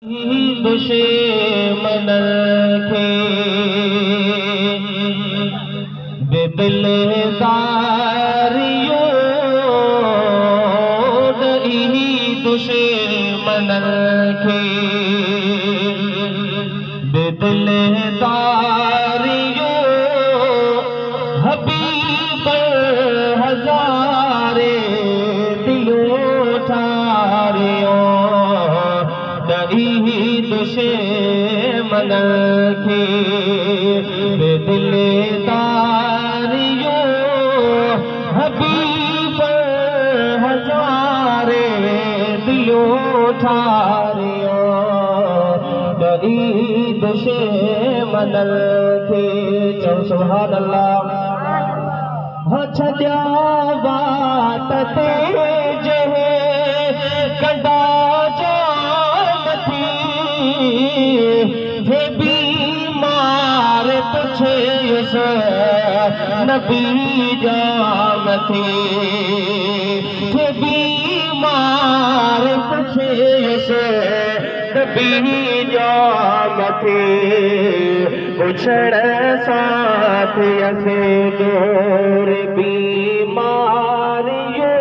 दुश्मन खे बेदिलदारियो ॾई दुश्मन खे बेदिलदारियो हबीब हज़ारे दिलो ठारियो ॾई दुश्मन खे बेदिलदारियो हबीब हज़ारे दिलो ठारियो ॾई दुश्मन खे चओ सुभान अल्लाह हो छॾिया वात ते जहे कंदा जान थी थे बीमार पुछेस नबी जाम थी थे बीमार पुछेस नबी जाम थी पुछण साथ असे दूर बीमारियो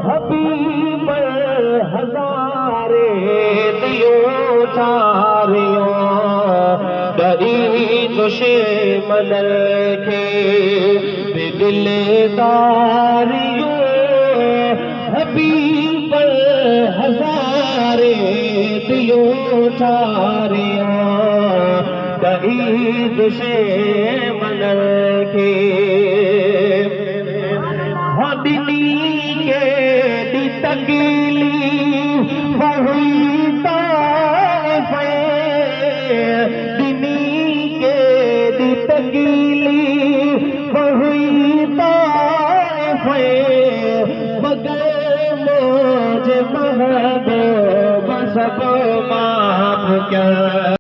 हबीब हज़ारे दियो ठारियो ॾई दुश्मन खे बेदिलदारियो हबीब हज़ारे दियो ठारियो ॾई दुश्मन खे ॾिनी केॾी तकलीफ़ हुई ताइफ़ ॾिनी केॾी तकलीफ़ हुई ताइफ़ बग़ैर मौज महबूब सभु माफ़ कयो